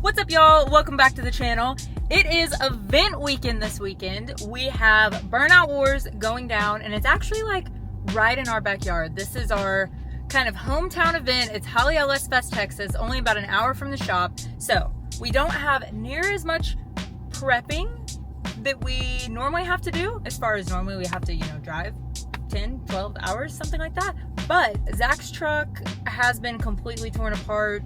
What's up, y'all? Welcome back to the channel. It is event weekend this weekend. We have Burnout Wars going down, and it's actually like right in our backyard. This is our kind of hometown event. It's Holly LS Fest, Texas, only about an hour from the shop. So we don't have near as much prepping that we normally have to do. As far as normally we have to, drive 10, 12 hours, something like that. But Zach's truck has been completely torn apart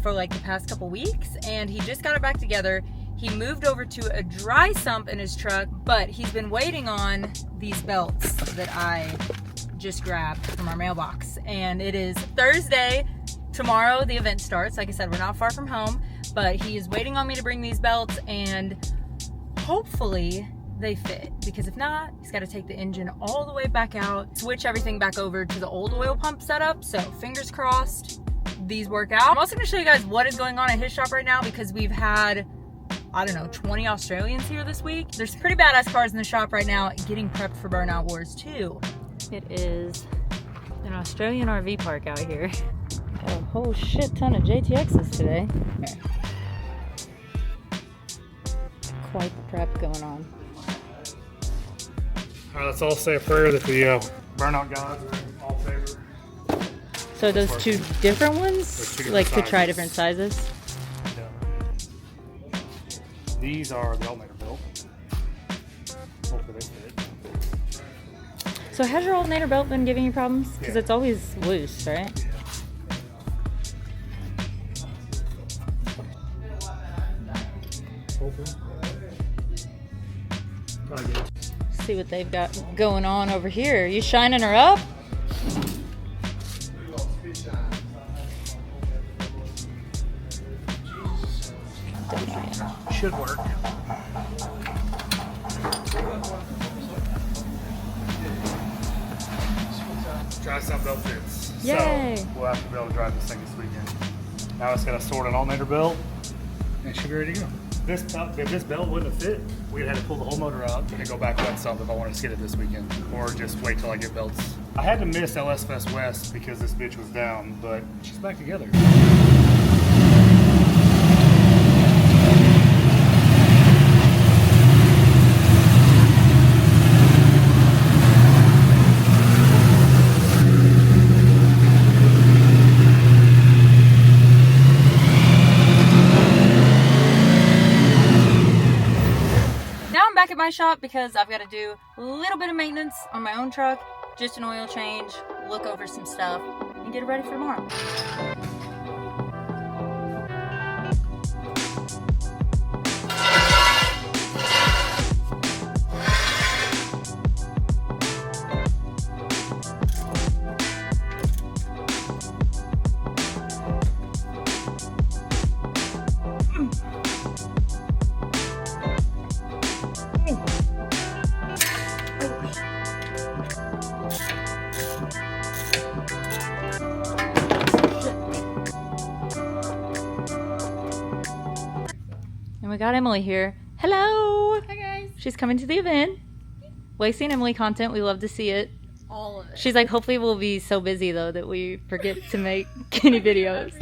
for like the past couple weeks, and he just got it back together. He moved over to a dry sump in his truck, but he's been waiting on these belts that I just grabbed from our mailbox. And it is Thursday. Tomorrow the event starts. Like I said, we're not far from home, but he is waiting on me to bring these belts, and hopefully they fit, because if not, he's got to take the engine all the way back out, switch everything back over to the old oil pump setup. So fingers crossed these work out. I'm also going to show you guys what is going on at his shop right now, because we've had, I don't know, 20 Australians here this week. There's pretty badass cars in the shop right now getting prepped for Burnout Wars too. It is an Australian RV park out here. Got a whole shit ton of JTXs today. Quite the prep going on. All right, let's all say a prayer that the burnout gods are in all favor. So those two different ones, like to try different sizes? Yeah. These are the alternator built. Hopefully they fit. So has your alternator belt been giving you problems? Because it's always loose, right? Hopefully. Probably good. See what they've got going on over here. You shining her up? Should work. Dry sump belt fits. Yay! So we'll have to be able to drive this thing this weekend. Now it's got a sort an alternator belt, and it should be ready to go. If this belt wouldn't have fit, we'd have had to pull the whole motor out and go back wet sump if I wanted to skid it this weekend, or just wait till I get belts. I had to miss LS Fest West because this bitch was down, but she's back together. Back at my shop because I've got to do a little bit of maintenance on my own truck, just an oil change, look over some stuff, and get it ready for tomorrow. And we got Emily here. Hello! Hi guys. She's coming to the event. Lacey and Emily content, we love to see it. All of it. She's like, hopefully we'll be so busy though that we forget to make any videos.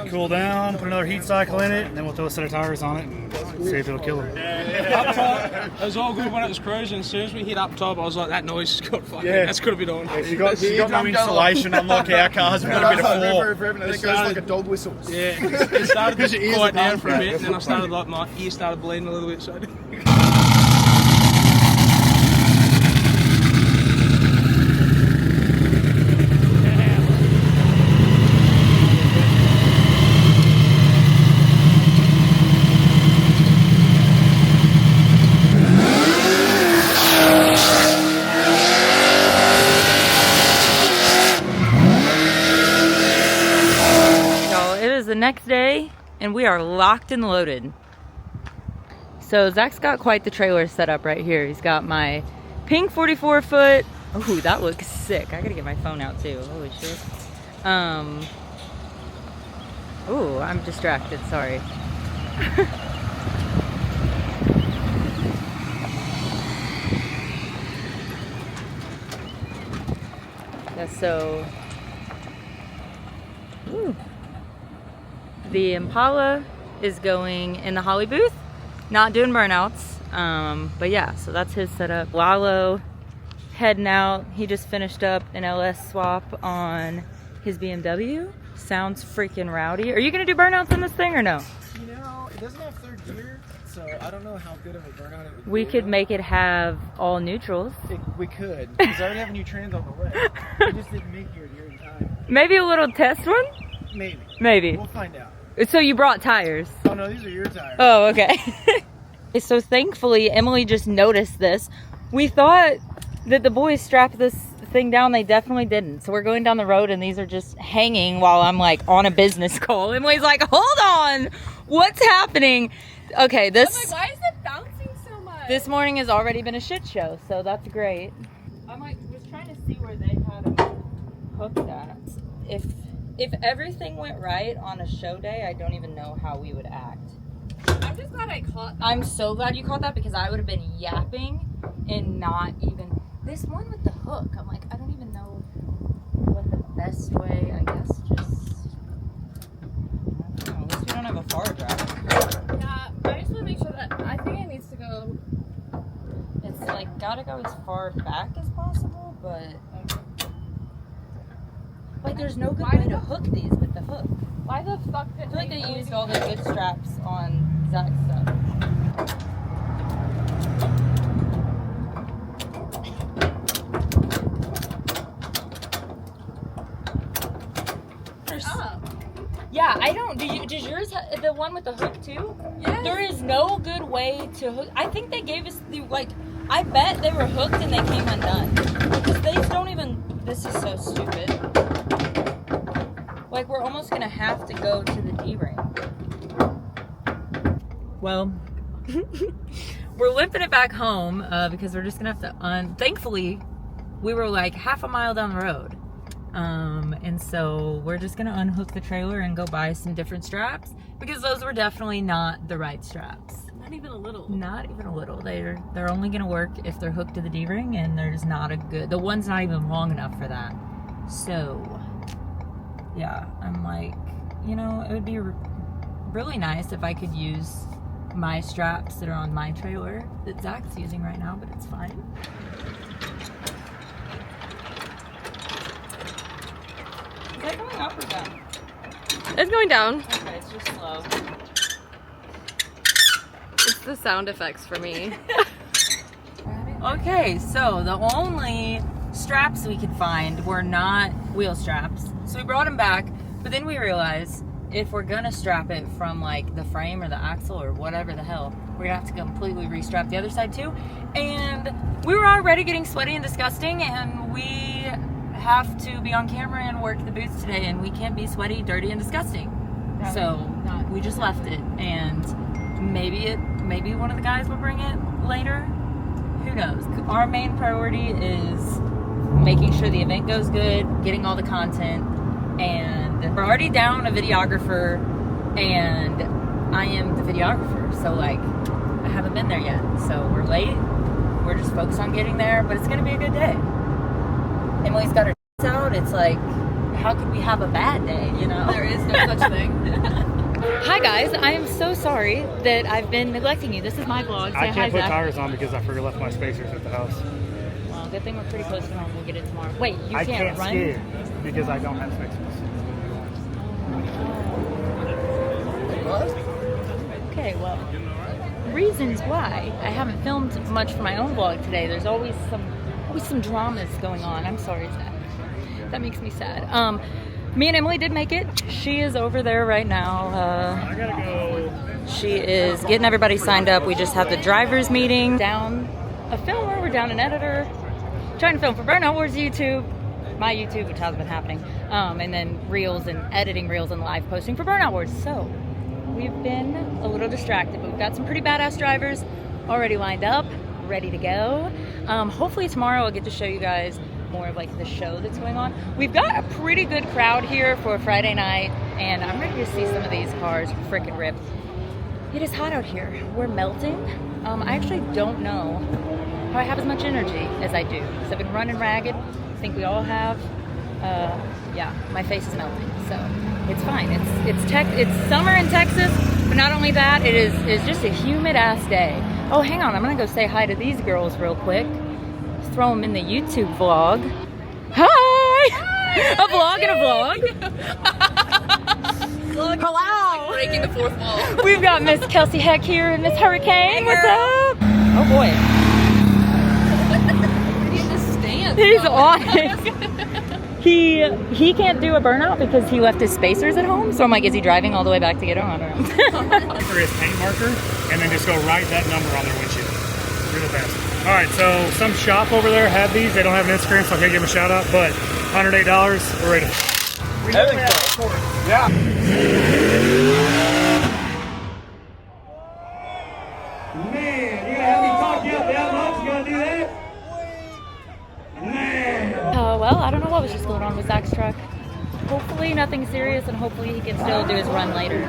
Cool down, put another heat cycle in it, and then we'll throw a set of tires on it and see if it'll kill it. Up top, it was all good when it was cruising. As soon as we hit up top, I was like, that noise has got fucking, that's got to be done. Yeah, you got no insulation, unlike our cars, we've got a bit of floor. It goes like a dog whistle. Yeah, it started to quiet down for a bit, and then I started like, my ear started bleeding a little bit, so is the next day and we are locked and loaded. So Zach's got quite the trailer set up right here. He's got my pink 44 foot. Ooh, that looks sick. I gotta get my phone out too. Holy shit. Ooh, I'm distracted, sorry. Yeah, so ooh. The Impala is going in the Holly booth, not doing burnouts. But yeah, so that's his setup. Lalo heading out. He just finished up an LS swap on his BMW. Sounds freaking rowdy. Are you gonna do burnouts in this thing or no? You know, it doesn't have third gear, so I don't know how good of a burnout it would be. We could make it have all neutrals. We could, because I already have new trans on the way. I just didn't make it here in time. Maybe a little test one? Maybe. Maybe. We'll find out. So you brought tires? Oh no, these are your tires. Oh, okay. So thankfully, Emily just noticed this. We thought that the boys strapped this thing down. They definitely didn't. So we're going down the road and these are just hanging while I'm like on a business call. Emily's like, hold on, what's happening? Okay, this... I'm like, why is it bouncing so much? This morning has already been a shit show, so that's great. I'm like, was trying to see where they had them hooked at. If everything went right on a show day, I don't even know how we would act. I'm just glad I caught that. I'm so glad you caught that because I would have been yapping and not even... This one with the hook, I'm like, I don't even know what the best way, I guess, just... I don't know, at least we don't have a far drive. Yeah, I just want to make sure that I think it needs to go. It's like, gotta go as far back as possible, but... Like, there's no good way to hook these with the hook. Why the fuck I did feel like they used all the good straps on Zach's stuff. Yeah, I don't. Does yours have the one with the hook too? Yes. There is no good way to hook. I think they gave us the like. I bet they were hooked and they came undone because they don't even. This is so stupid. Like we're almost gonna have to go to the D-ring. Well, we're limping it back home because we're just gonna have to Thankfully, we were like half a mile down the road. And so we're just gonna unhook the trailer and go buy some different straps because those were definitely not the right straps. Not even a little. Not even a little. They're only gonna work if they're hooked to the D-ring, and there's not a good. The one's not even long enough for that. So yeah, I'm like, you know, it would be really nice if I could use my straps that are on my trailer that Zach's using right now, but it's fine. Is that going up or down? It's going down. Okay, it's just slow. It's the sound effects for me. Okay, so the only straps we could find were not wheel straps. So we brought them back, but then we realized if we're gonna strap it from like the frame or the axle or whatever the hell, we're gonna have to completely restrap the other side too. And we were already getting sweaty and disgusting, and we have to be on camera and work the booth today, and we can't be sweaty, dirty, and disgusting. So we just left it, and maybe one of the guys will bring it later. Who knows? Our main priority is making sure the event goes good, getting all the content, and we're already down a videographer, and I am the videographer, so like I haven't been there yet, so we're late. We're just focused on getting there, but it's gonna be a good day. Emily's got her out. It's like, how could we have a bad day, you know? There is no such thing. Hi guys, I am so sorry that I've been neglecting you. This is my vlog. Say I hi, can't put Zach. tires on because I left my spacers at the house. Well, good thing we're pretty close to home. We'll get it tomorrow. Wait, you I can't can't run? skid because I don't have spacers. Okay, well, reasons why I haven't filmed much for my own vlog today. There's always some dramas going on. I'm sorry, Zach. That makes me sad. Me and Emily did make it. She is over there right now. I gotta go. She is getting everybody signed up. We just had the drivers meeting. Down a filmer, we're down an editor. Trying to film for Burnout Wars YouTube. my YouTube, which has been happening, and then reels and editing reels and live posting for Burnout Wars. So we've been a little distracted, but we've got some pretty badass drivers already lined up, ready to go. Hopefully tomorrow I'll get to show you guys more of like the show that's going on. We've got a pretty good crowd here for Friday night, and I'm ready to see some of these cars freaking rip. It is hot out here. We're melting. I actually don't know how I have as much energy as I do, because I've been running ragged. I think we all have. Yeah, my face is melting, so it's fine. It's summer in Texas, but not only that, it's just a humid ass day. Oh, hang on, I'm gonna go say hi to these girls real quick. Just throw them in the YouTube vlog. Hi! A vlog and a vlog. Hello! Breaking the fourth wall. We've got Miss Kelsey Heck here and Miss Hurricane. What's up? Oh boy. He just stands. He's on it. He can't do a burnout because he left his spacers at home. So I'm like, is he driving all the way back to get on? For his paint marker, and then just go write that number on their windshield. You're the best. All right, so some shop over there had these. They don't have an Instagram, so I can't give them a shout out, but $108, we're ready. Yeah. Man, you gonna have me talk you up that much? You gonna do that? Man. Well, I don't know what was just going on with Zach's truck. Hopefully nothing serious, and hopefully he can still do his run later.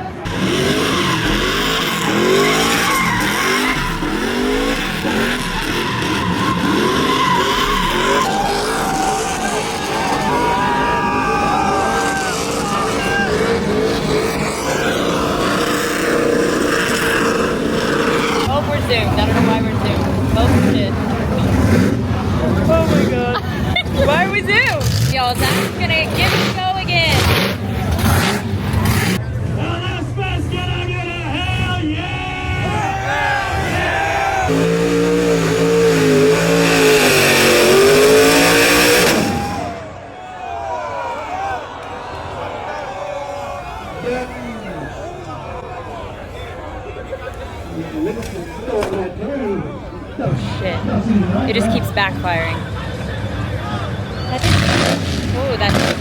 Oh, we're zoomed. I don't know why we're zoomed. Both did. Oh my god. Why are we zoomed? Y'all, Zach's gonna give it a go again. Well, that's best. Get out of hell, Oh shit. It just keeps backfiring. Oh, that's good.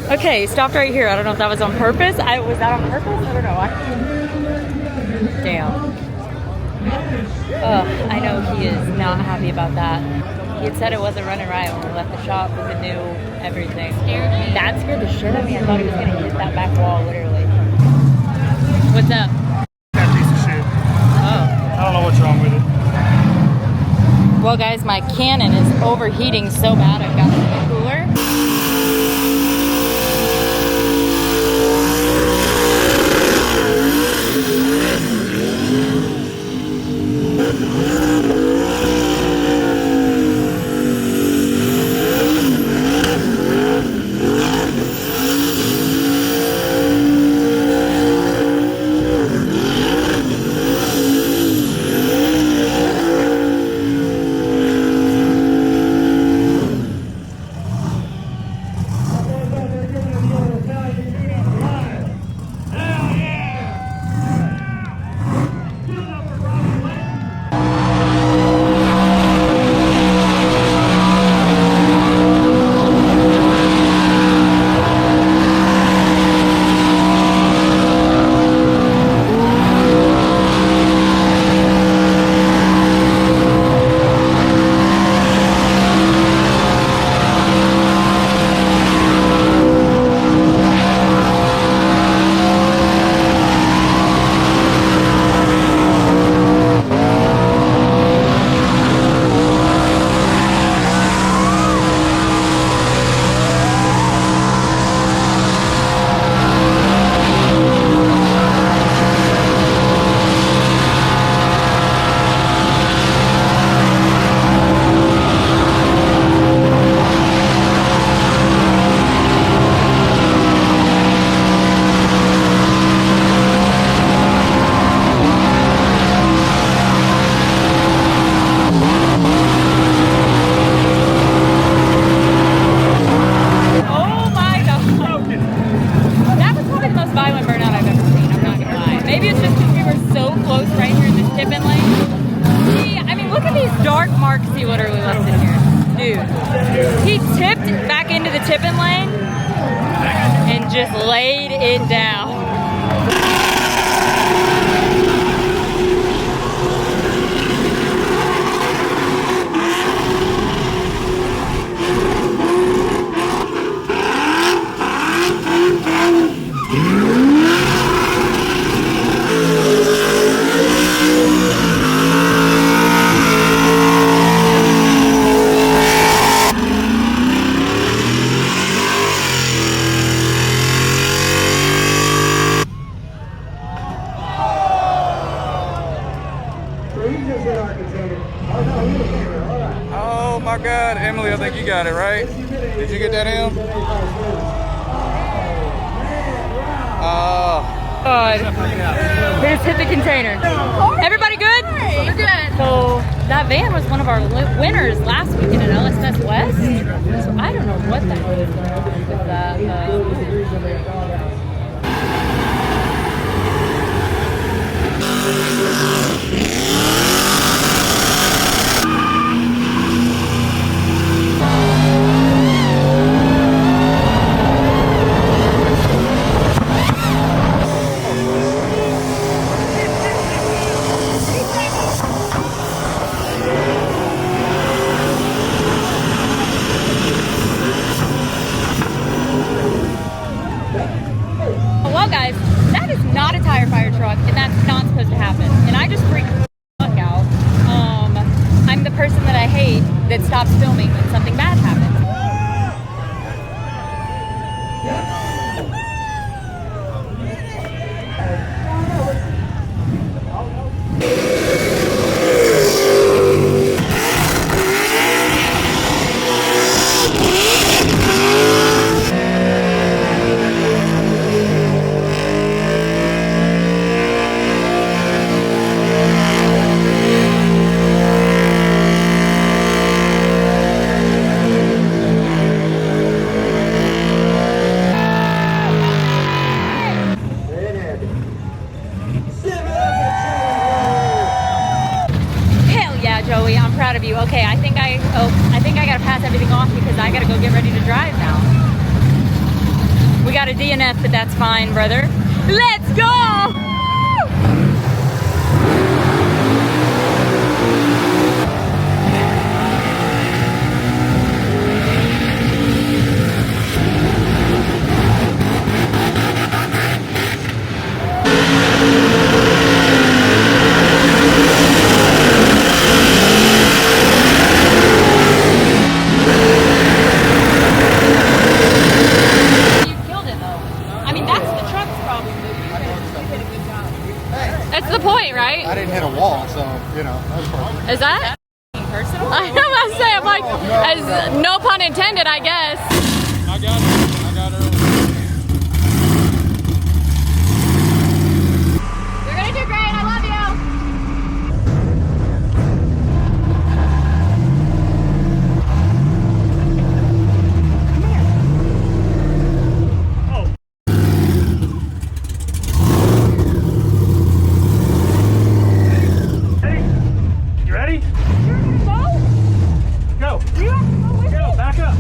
Okay, stopped right here. I don't know if that was on purpose. Was that on purpose? I don't know. Damn. I know he is not happy about that. He had said it wasn't running right when we left the shop with the new everything. That scared the shit out of me. I thought he was gonna hit that back wall, literally. What's up? That piece of shit. Oh. I don't know what's wrong with it. Well, guys, my Canon is overheating so bad. I've got it in the cooler. busted here. Dude, he tipped back into the tipping lane and just laid it down. Oh my God, Emily, I think you got it, right? Did you get that in? God. They just hit the container. Everybody good? We're good. So that van was one of our winners last weekend at LSS West. So I don't know what the hell is going on with that. Well, guys, that is not a tire fire truck, and that's not supposed to happen. And I just freaked the fuck out. I'm the person that I hate that stops filming when something bad happens. Joey, I'm proud of you. Okay, I think I gotta pass everything off because I gotta go get ready to drive now. We got a DNF, but that's fine, brother. Let's go! That's the point, right? I didn't hit a wall, so, you know, that was perfect. Is that personal? I know what I'm saying. I'm like, as no pun intended, I guess. I got it. I got her. You're gonna do great. I love you. Go, back up.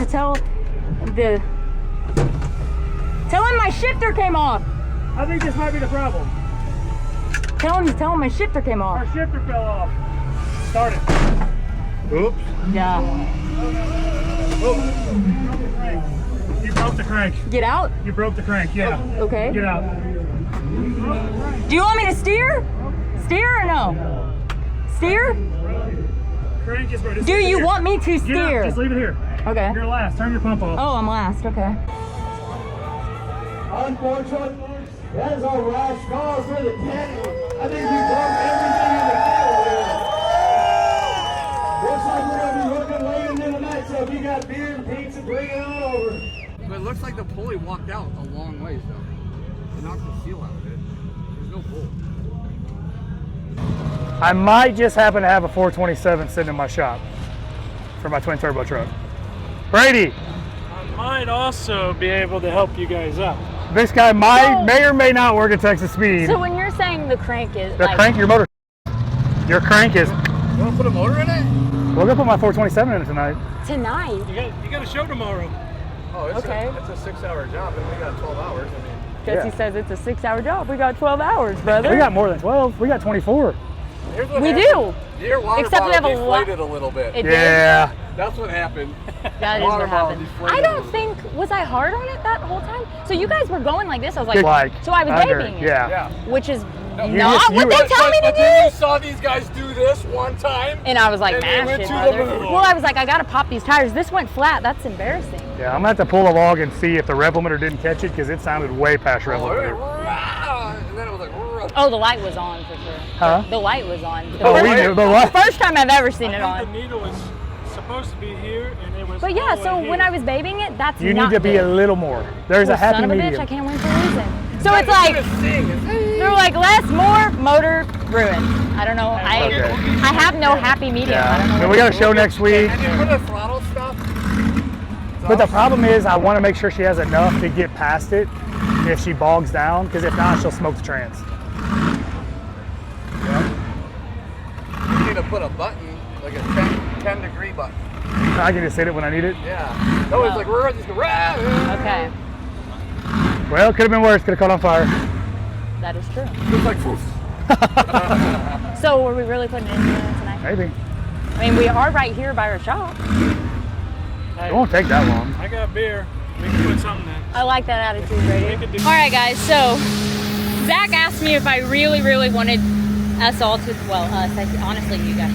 tell him my shifter came off. I think this might be the problem. Tell him my shifter came off. Our shifter fell off. Start it. Oops. Yeah. You broke the crank. Get out? You broke the crank, yeah. Okay. Get out. Do you want me to steer? Steer or no? Steer? Crank is broken. Do you want me to steer? Just leave it here. Okay. You're last. Turn your pump off. Oh, I'm last. Okay. Unfortunately, that is our last call for the penny. I think we broke everything in the kettle. Looks like we're going to be looking late into the night, so if you got beer and pizza, bring it on over. But it looks like the pulley walked out a long ways though. It knocked the seal out of it. There's no pull. I might just happen to have a 427 sitting in my shop for my twin turbo truck. Brady, I might also be able to help you guys out. this guy may or may not work at Texas Speed. So when you're saying the crank is The crank, your motor. Your crank is. You want to put a motor in it? We're gonna put my 427 in it tonight. tonight. You got a show tomorrow. Oh, it's Okay. it's a 6-hour job and we got 12 hours. I mean, Jesse says it's a 6-hour job. We got 12 hours, brother. We got more than 12. We got 24. here's what We happened. do. Your water Except we bottle have a lot- deflated a little bit. It Yeah. That's what happened. That is Water what bottle happened. deflated I a don't little think, was I hard on it that whole time? So you guys were going like this. I was like, Like, so I was under, vaping it. yeah. Yeah. Which is you not just- what you- they tell me to But then you do. saw these guys do this one time. And I was like, And they mash went it, to brother. the- Well, I was like, I gotta pop these tires. This went flat. That's embarrassing. Yeah, I'm gonna have to pull a log and see if the rev limiter didn't catch it because it sounded way past rev Oh, limiter. and then it was like, Oh, the light was on for sure. Huh? The light was on. The Oh, we first- knew the light. First time I've ever seen it I think on. the needle was supposed to be here, and it was. But yeah, all the so way when here. I was babying it, that's You not need to be good. a little more. There's Well, a happy son of a medium. bitch, I can't win for losing. So it's like, they're like, less, more, motor, ruin. I don't know. Okay. I have no happy medium. I don't know. Yeah. what We got to a do. show next week. and you put a throttle stuff. But the problem is, I want to make sure she has enough to get past it if she bogs down, because if not, she'll smoke the trans. You need to put a button, like a 10-degree button. I can just hit it when I need it. Yeah. That was like, we're just going, Okay, Well, could have been worse. Could have caught on fire. that is true. It's like, poof. So were we really putting it in here tonight? Maybe. I mean, we are right here by our shop. It won't take that long. I got beer. We can put something in. I like that attitude, Brady. We could do. All right, guys. So Zach asked me if I really, really wanted us all to. Well, us. Honestly, you guys.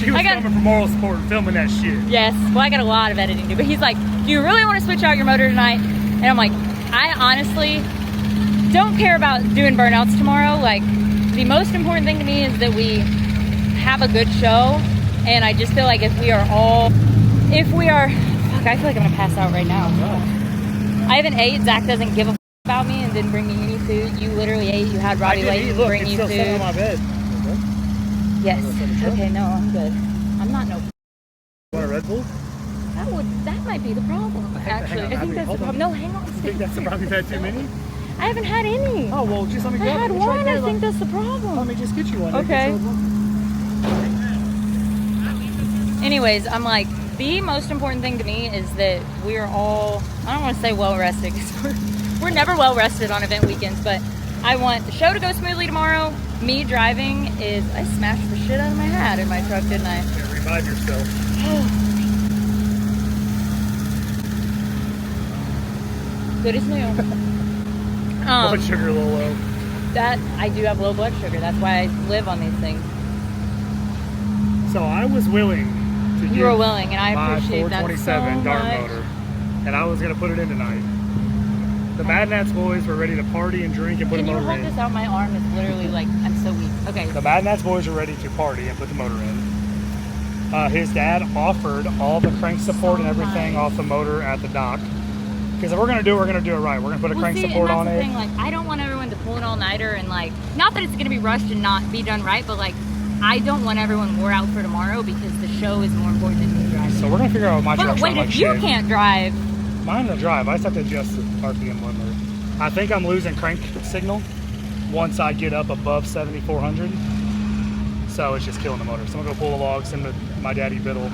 She was I got- coming for moral support and filming that shit. Yes. Well, I got a lot of editing to do. But he's like, "Do you really want to switch out your motor tonight?" And I'm like, I honestly don't care about doing burnouts tomorrow. Like, the most important thing to me is that we have a good show. And I just feel like if we are, fuck, I feel like I'm gonna pass out right now. I haven't ate. Zach doesn't give a about me and didn't bring me any food. You literally ate. You had Robbie wait to bring you food. my bed. Yes. Okay. No, I'm good. I'm not no. Want a Red Bull? That might be the problem. Actually, I think that's the problem. No, hang on. I think that's the problem. You've had too many? I haven't had any. Oh, well, just let me I grab had it. It's right one. there. I think that's the Let problem. me just get you one. Okay. Anyways, I'm like, the most important thing to me is that we're all, I don't want to say well rested, because we're never well rested on event weekends, but I want the show to go smoothly tomorrow. Me driving is, I smashed the shit out of my hat in my truck, didn't I? Yeah, revive yourself. Good as new. Blood sugar a little low. That, I do have low blood sugar. That's why I live on these things. So I was willing to You were willing, and I my appreciate that so 427 dart much. motor, and I was gonna put it in tonight. The Mad Nats boys were ready to party and drink and put Can a you motor hold in. this out? My arm is literally like, I'm so weak. Okay. The Mad Nats boys were ready to party and put the motor in. His dad offered all the crank support and everything off the motor at the dock. Because if we're gonna do it, we're gonna do it right. We're gonna put a crank support on and that's it. the thing, like, I don't want everyone to pull an all-nighter and like, not that it's gonna be rushed and not be done right, but like, I don't want everyone wore out for tomorrow because the show is more important than me driving. So we're gonna figure out what my But truck's wait, like if you shit. can't drive, Mine will drive. I just have to adjust the RPM limiter. I think I'm losing crank signal once I get up above 7,400. So it's just killing the motor. So I'm gonna go pull the logs into my daddy biddle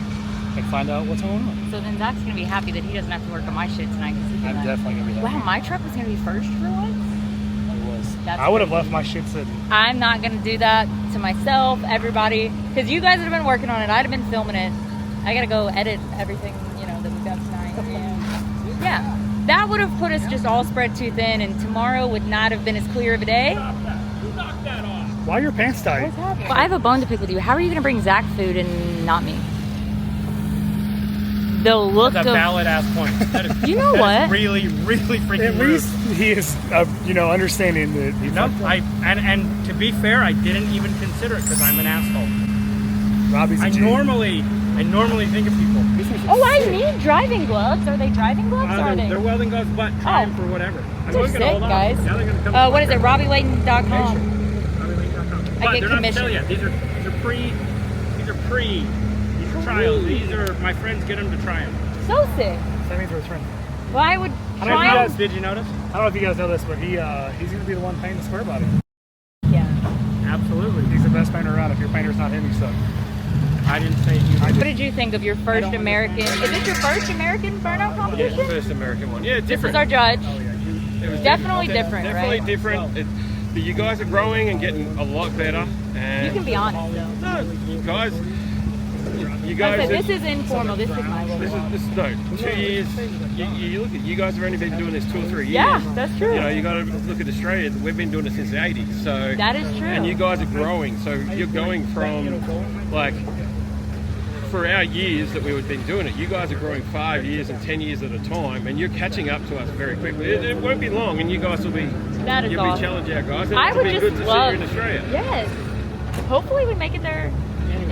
and find out what's going on. So then Zach's gonna be happy that he doesn't have to work on my shit tonight. I'm definitely gonna be happy. Wow, my truck was gonna be first for once. It was. That's I would have crazy. left my shit sitting. I'm not gonna do that to myself, everybody, because you guys would have been working on it. I'd have been filming it. I gotta go edit everything, that we've got tonight. And yeah, that would have put us just all spread too thin, and tomorrow would not have been as clear of a day. Why are your pants tight? Well, I have a bone to pick with you. How are you gonna bring Zach food and not me? The look That's a of valid ass point. That is, you know that is what? really, really freaking At rude. least he is, understanding that. He No, fucked up. and to be fair, I didn't even consider it because I'm an asshole. Robbie's a I G. normally think of people. Oh, I need driving gloves. Are they driving gloves or are they? They're welding gloves, but try them for whatever. I'm They're always gonna sick, hold on. guys. Now they're gonna come. What is it? RobbieWayton.com. But I get they're not commission. for sale yet. These are trials. These are my friends get them to try them. So sick. That means we're friends. Well, I would I don't know if try you 'em. guys- Did you notice? I don't know if you guys know this, but he's going to be the one painting the square body. Yeah. Absolutely. He's the best painter around. If your painter's not him, you suck. I didn't say you. What did you think of your first American? Is this your first American burnout competition? First American one. Yeah, This different. is our judge. It was Definitely different, Definitely right? different. But you guys are growing and getting a lot better. And You can be honest though. No, you I guys. said, this is informal. This is my This is no 2 years. You look at you guys have only been doing this 2 or 3 years. Yeah, that's true. You got to look at Australia. We've been doing it since the 80s. So That is true. And you guys are growing. So you're going from like. For our years that we've been doing it, you guys are growing 5 years and 10 years at a time, and you're catching up to us very quickly. It won't be long, and you guys will be. That is You'll awesome. be challenging our guys, and I it'll would be just good to love. see you in Australia. Yes. Hopefully we make it there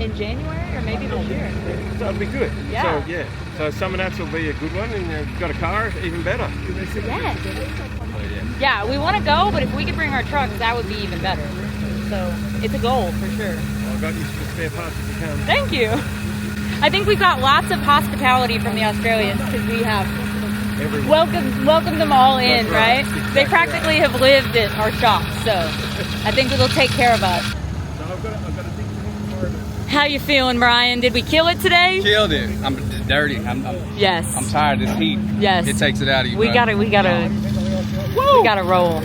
in January or maybe this year. So it'll be good. Yeah. So Summer Nats will be a good one, and you've got a car, even better. Yes. So, yeah. Yeah, we want to go, but if we could bring our trucks, that would be even better. So it's a goal for sure. I've got you some spare parts if you come. Thank you. I think we've got lots of hospitality from the Australians because we have welcomed them all in, right? They practically have lived at our shop, so I think it'll take care of us. How you feeling, Brian? Did we kill it today? Killed it. I'm dirty. Yes. I'm tired of this heat. Yes. It takes it out of you. We bro. gotta roll.